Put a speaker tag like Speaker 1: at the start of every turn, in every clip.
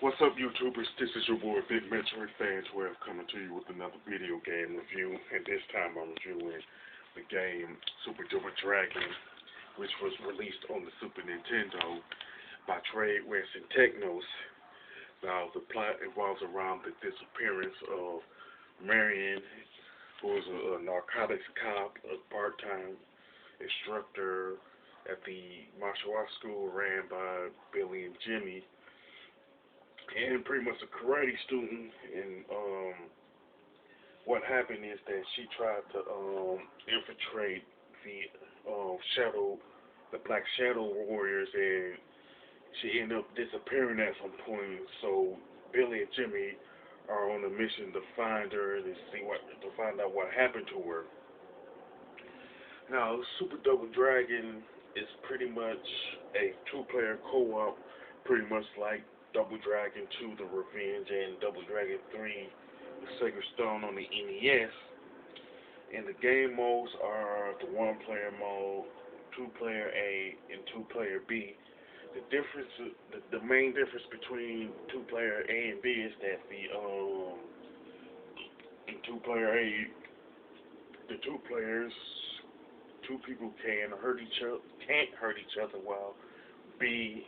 Speaker 1: What's up, YouTubers? This is your boy Big Metroid Fan 12 coming to you with another video game review, and this time I'm reviewing the game Super Duper Dragon, which was released on the Super Nintendo by Tradewest and Technos. Now, the plot revolves around the disappearance of Marion, who is a narcotics cop, a part-time instructor at the martial arts school ran by Billy and Jimmy, and pretty much a karate student. And what happened is that she tried to infiltrate the shadow, the Black Shadow Warriors, and she ended up disappearing at some point. So Billy and Jimmy are on a mission to find her and to find out what happened to her. Now, Super Double Dragon is pretty much a two-player co-op, pretty much like Double Dragon 2, The Revenge, and Double Dragon 3, The Sacred Stone on the NES. And the game modes are the one-player mode, two-player A, and two-player B. The difference, the main difference between two-player A and B is that in two-player A, the two players, two people can't hurt each other, while B,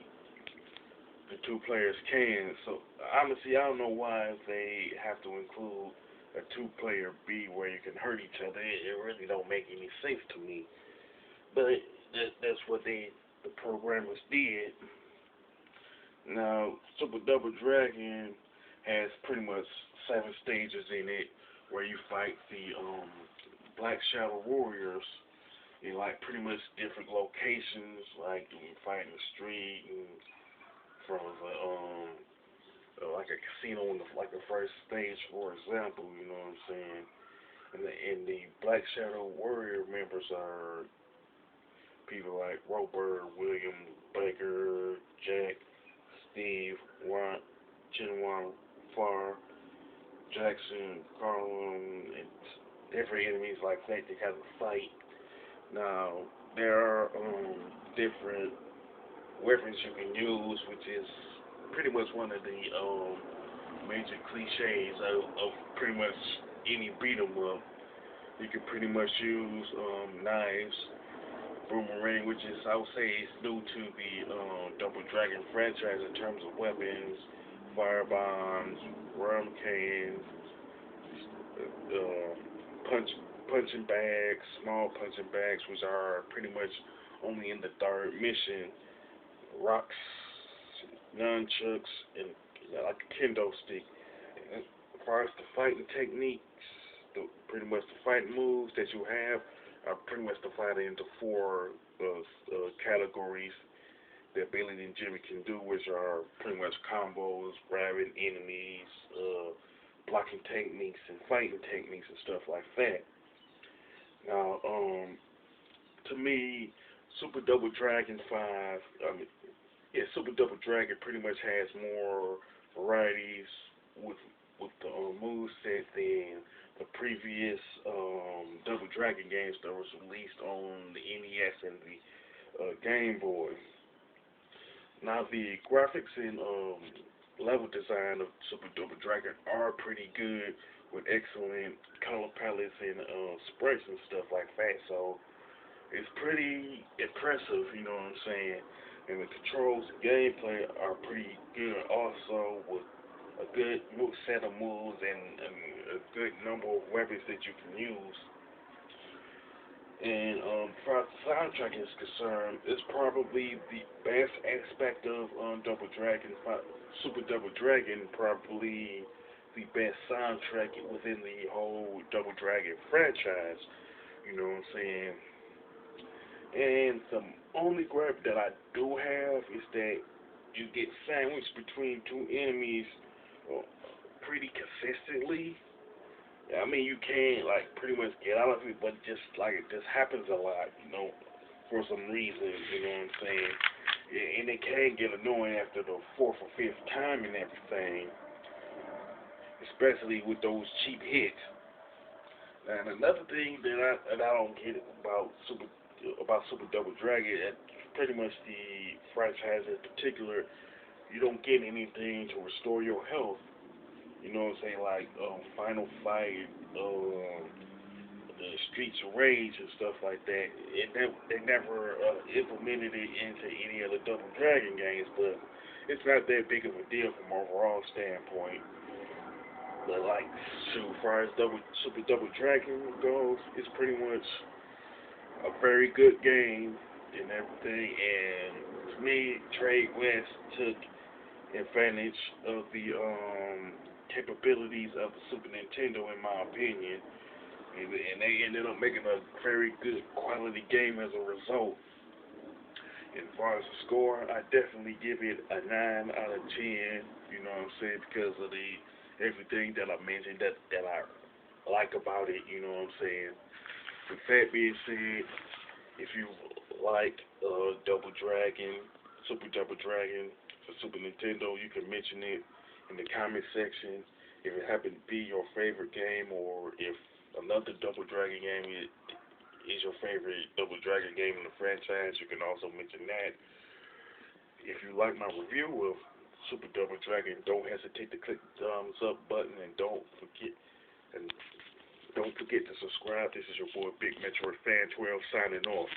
Speaker 1: the two players can. So honestly, I don't know why they have to include a two-player B where you can hurt each other. It really don't make any sense to me. But that's what the programmers did. Now, Super Double Dragon has pretty much 7 stages in it, where you fight the Black Shadow Warriors in like pretty much different locations, like you fight in the street and from like a casino in like the first stage, for example. You know what I'm saying? And the Black Shadow Warrior members are people like Robert, William, Baker, Jack, Steve, Watt, Chinwan, Farr, Jackson, Carlin, and different enemies like that they have to fight. Now, there are different weapons you can use, which is pretty much one of the major cliches of pretty much any beat 'em up. You can pretty much use knives, boomerang, which is, I would say, is new to the Double Dragon franchise in terms of weapons, fire bombs, rum cans, uh, punching bags, small punching bags, which are pretty much only in the third mission, rocks, nunchucks, and like a kendo stick. And as far as the fighting techniques, pretty much the fighting moves that you have are pretty much divided into four categories that Billy and Jimmy can do, which are pretty much combos, grabbing enemies, blocking techniques, and fighting techniques and stuff like that. Now, to me, Super Double Dragon 5, Super Double Dragon pretty much has more varieties with the move set than the previous Double Dragon games that was released on the NES and the Game Boy. Now, the graphics and level design of Super Double Dragon are pretty good, with excellent color palettes and sprites and stuff like that. So it's pretty impressive, you know what I'm saying? And the controls and gameplay are pretty good also, with a good set of moves and a good number of weapons that you can use. And as far as the soundtrack is concerned, it's probably the best aspect of Super Double Dragon, probably the best soundtrack within the whole Double Dragon franchise. You know what I'm saying? And the only gripe that I do have is that you get sandwiched between two enemies uh, pretty consistently. I mean, you can like pretty much get out of it, but just like it just happens a lot, for some reason. You know what I'm saying? And it can get annoying after the fourth or fifth time and everything, especially with those cheap hits. And another thing that I don't get about Super Double Dragon, and pretty much the franchise in particular, you don't get anything to restore your health. You know what I'm saying? Like Final Fight, the Streets of Rage and stuff like that. They never implemented it into any of the Double Dragon games, but it's not that big of a deal from an overall standpoint. But like, shoot, as far as Super Double Dragon goes, it's pretty much a very good game and everything. And to me, Tradewest took advantage of the capabilities of the Super Nintendo, in my opinion, and they ended up making a very good quality game as a result. And as far as the score, I definitely give it a 9 out of 10. You know what I'm saying? Because of the everything that I mentioned that I like about it. You know what I'm saying? With that being said, if you like Double Dragon, Super Double Dragon for Super Nintendo, you can mention it in the comment section. If it happened to be your favorite game, or if another Double Dragon game is your favorite Double Dragon game in the franchise, you can also mention that. If you like my review of Super Double Dragon, don't hesitate to click the thumbs up button, and don't forget to subscribe. This is your boy Big Metroid Fan 12 signing off.